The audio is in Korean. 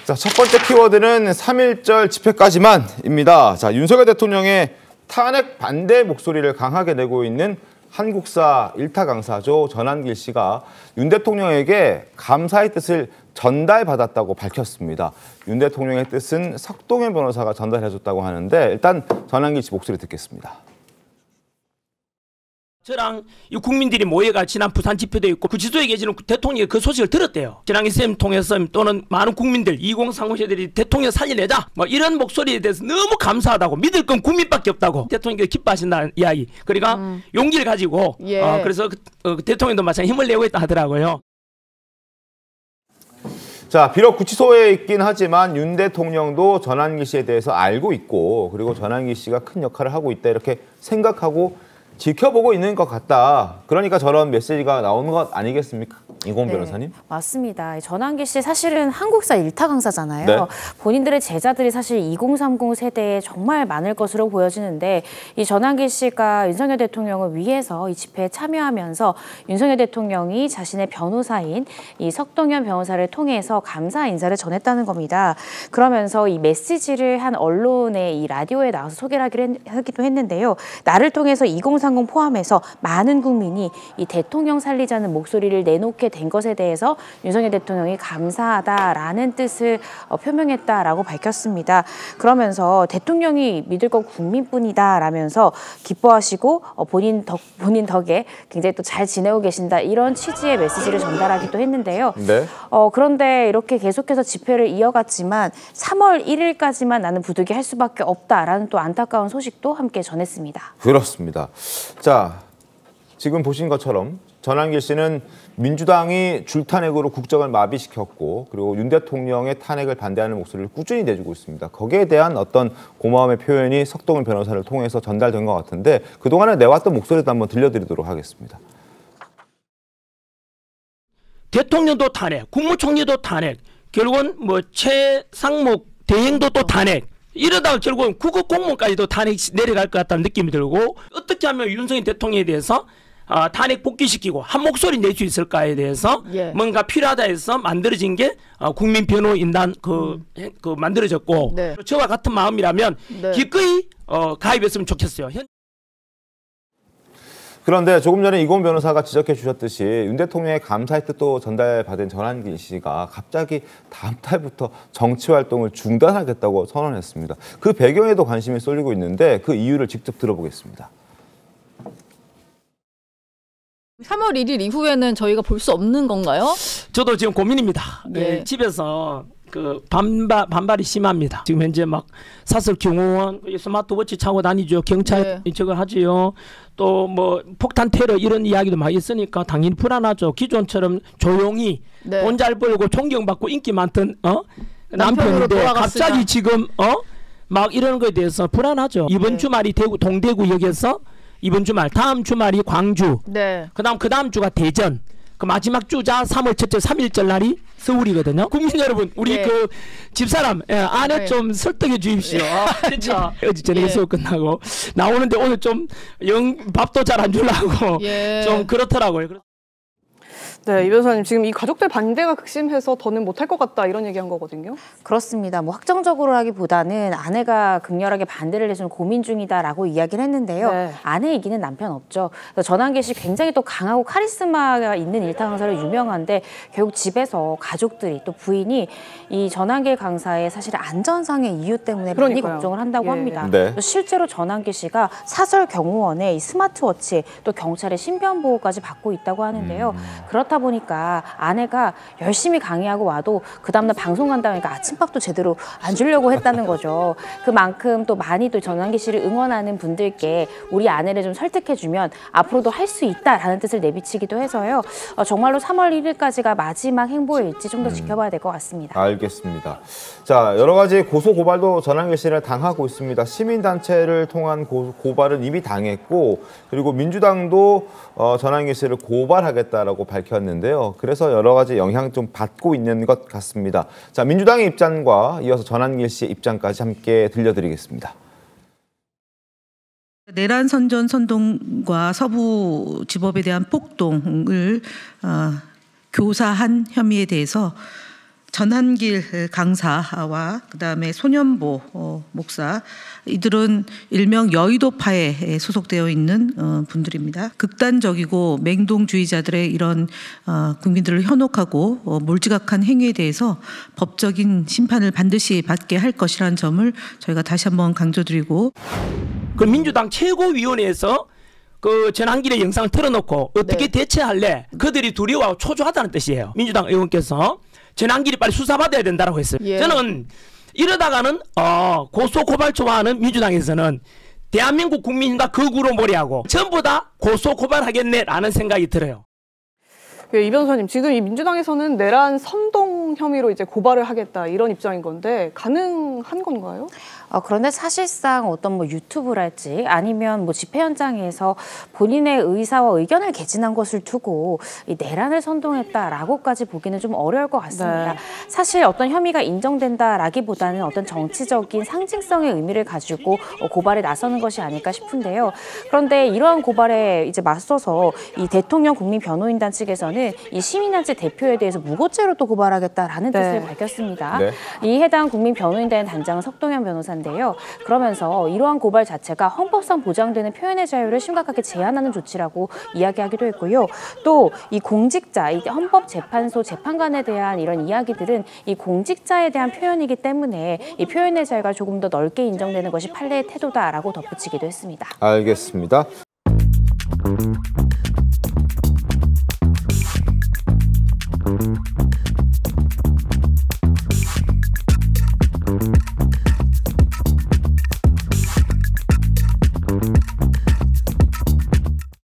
자, 첫 번째 키워드는 3.1절 집회까지만입니다. 자, 윤석열 대통령의 탄핵 반대 목소리를 강하게 내고 있는 한국사 일타 강사죠. 전한길 씨가 윤 대통령에게 감사의 뜻을 전달받았다고 밝혔습니다. 윤 대통령의 뜻은 석동현 변호사가 전달해줬다고 하는데 일단 전한길 씨 목소리 듣겠습니다. 저랑 이 국민들이 모여가 지난 부산 집회도 있고 구치소에 계시는 대통령이 그 소식을 들었대요. 전한길 쌤 통해서 또는 많은 국민들 2030 세대들이 대통령 살려내자 뭐 이런 목소리에 대해서 너무 감사하다고 믿을 건 국민밖에 없다고 대통령이 기뻐하신다는 이야기. 그러니까 용기를 가지고 그래서 대통령도 마찬가지 힘을 내고 있다 하더라고요. 자, 비록 구치소에 있긴 하지만 윤 대통령도 전한길 씨에 대해서 알고 있고 그리고 전한길 씨가 큰 역할을 하고 있다 이렇게 생각하고 지켜보고 있는 것 같다. 그러니까 저런 메시지가 나오는 것 아니겠습니까? 이고은 변호사님? 맞습니다. 전한길 씨 사실은 한국사 일타 강사잖아요. 네. 본인들의 제자들이 사실 2030 세대에 정말 많을 것으로 보여지는데 이 전한길 씨가 윤석열 대통령을 위해서 이 집회에 참여하면서 윤석열 대통령이 자신의 변호사인 이 석동현 변호사를 통해서 감사 인사를 전했다는 겁니다. 그러면서 이 메시지를 한 언론의 이 라디오에 나와서 소개를 하기도 했는데요. 나를 통해서 2030 포함해서 많은 국민이 이 대통령 살리자는 목소리를 내놓게 된 것에 대해서 윤석열 대통령이 감사하다라는 뜻을 표명했다라고 밝혔습니다. 그러면서 대통령이 믿을 건 국민뿐이다라면서 기뻐하시고 본인 덕에 굉장히 또 잘 지내고 계신다 이런 취지의 메시지를 전달하기도 했는데요. 네. 그런데 이렇게 계속해서 집회를 이어갔지만 3월 1일까지만 나는 부득이 할 수밖에 없다라는 또 안타까운 소식도 함께 전했습니다. 그렇습니다. 자, 지금 보신 것처럼 전한길 씨는 민주당이 줄탄핵으로 국정을 마비시켰고 그리고 윤 대통령의 탄핵을 반대하는 목소리를 꾸준히 내주고 있습니다. 거기에 대한 어떤 고마움의 표현이 석동현 변호사를 통해서 전달된 것 같은데 그동안에 내왔던 목소리도 한번 들려드리도록 하겠습니다. 대통령도 탄핵, 국무총리도 탄핵, 결국은 뭐 최상목 대행도 또 탄핵. 이러다가 결국은 국가 공무원까지도 탄핵 내려갈 것 같다는 느낌이 들고 어떻게 하면 윤석열 대통령에 대해서 탄핵 복귀시키고 한 목소리 낼 수 있을까에 대해서 뭔가 필요하다 해서 만들어진 게 국민변호인단 그 만들어졌고 저와 같은 마음이라면 기꺼이 가입했으면 좋겠어요. 그런데 조금 전에 이고은 변호사가 지적해 주셨듯이 윤 대통령의 감사의 뜻도 전달받은 전한길 씨가 갑자기 다음 달부터 정치 활동을 중단하겠다고 선언했습니다. 그 배경에도 관심이 쏠리고 있는데 그 이유를 직접 들어보겠습니다. 3월 1일 이후에는 저희가 볼 수 없는 건가요? 저도 지금 고민입니다. 네. 집에서 그 반발이 심합니다. 지금 현재 막 사설 경호원 스마트워치 차고 다니죠. 경찰 저거 하지요. 또 뭐 폭탄 테러 이런 이야기도 많이 있으니까 당연히 불안하죠. 기존처럼 조용히 돈 잘 벌고 존경받고 인기 많던 남편인데 갑자기 지금 막 이런 거에 대해서 불안하죠. 이번 주말이 동대구역에서 이번 주말, 다음 주말이 광주, 그 다음 주가 대전, 그 마지막 주자 3월 첫째 3.1절 날이 서울이거든요. 국민 여러분, 우리 그 집사람 아내 좀 설득해 주십시오. 그렇죠. 어제 저녁에 수업 끝나고 나오는데 오늘 좀 밥도 잘 안 주려고 좀 그렇더라고요. 네, 이 변호사님 지금 이 가족들 반대가 극심해서 더는 못할 것 같다 이런 얘기한 거거든요. 그렇습니다. 뭐 확정적으로라기보다는 아내가 극렬하게 반대를 해주는 고민 중이다라고 이야기를 했는데요. 아내 얘기는 남편 없죠. 전한길 씨 굉장히 또 강하고 카리스마가 있는 일타 강사로 유명한데 결국 집에서 가족들이 또 부인이 이 전한길 강사의 사실 안전상의 이유 때문에 많이 걱정을 한다고 합니다. 또 실제로 전한길 씨가 사설 경호원의 이 스마트워치 또 경찰의 신변 보호까지 받고 있다고 하는데요. 그렇다 보니까 아내가 열심히 강의하고 와도 그 다음날 방송 간다니까 아침밥도 제대로 안 주려고 했다는 거죠. 그만큼 또 많이 또 전한길 씨를 응원하는 분들께 우리 아내를 좀 설득해주면 앞으로도 할 수 있다라는 뜻을 내비치기도 해서요. 정말로 3월 1일까지가 마지막 행보일지 좀 더 지켜봐야 될 것 같습니다. 알겠습니다. 자, 여러 가지 고소 고발도 전한길 씨를 당하고 있습니다. 시민단체를 통한 고발은 이미 당했고 그리고 민주당도 전한길 씨를 고발하겠다라고 밝혔는데요. 그래서 여러 가지 영향 좀 받고 있는 것 같습니다. 자, 민주당의 입장과 이어서 전한길 씨의 입장까지 함께 들려드리겠습니다. 내란 선전 선동과 서부지법에 대한 폭동을 교사한 혐의에 대해서 전한길 강사와 그다음에 손연보 목사, 이들은 일명 여의도파에 소속되어 있는 분들입니다. 극단적이고 맹동주의자들의 이런 국민들을 현혹하고 몰지각한 행위에 대해서 법적인 심판을 반드시 받게 할 것이라는 점을 저희가 다시 한번 강조드리고, 그 민주당 최고위원회에서 그 전한길의 영상을 틀어놓고 어떻게 대처할래? 그들이 두려워하고 초조하다는 뜻이에요. 민주당 의원께서 전한길이 빨리 수사받아야 된다고 했어요. 저는 이러다가는 고소 고발 좋아하는 민주당에서는 대한민국 국민과 거꾸로 몰이하고 전부 다 고소 고발하겠네라는 생각이 들어요. 이 변호사님, 지금 이 민주당에서는 내란 선동 혐의로 이제 고발을 하겠다 이런 입장인 건데 가능한 건가요? 그런데 사실상 어떤 뭐 유튜브랄지 아니면 뭐 집회 현장에서 본인의 의사와 의견을 개진한 것을 두고 이 내란을 선동했다라고까지 보기는 좀 어려울 것 같습니다. 사실 어떤 혐의가 인정된다라기보다는 어떤 정치적인 상징성의 의미를 가지고 고발에 나서는 것이 아닐까 싶은데요. 그런데 이러한 고발에 이제 맞서서 이 대통령 국민변호인단 측에서는 이 시민단체 대표에 대해서 무고죄로 또 고발하겠다라는 뜻을 밝혔습니다. 이 해당 국민변호인단 단장은 석동현 변호사인데요. 그러면서 이러한 고발 자체가 헌법상 보장되는 표현의 자유를 심각하게 제한하는 조치라고 이야기하기도 했고요. 또 이 공직자, 이 헌법재판소 재판관에 대한 이런 이야기들은 이 공직자에 대한 표현이기 때문에 이 표현의 자유가 조금 더 넓게 인정되는 것이 판례의 태도다라고 덧붙이기도 했습니다. 알겠습니다.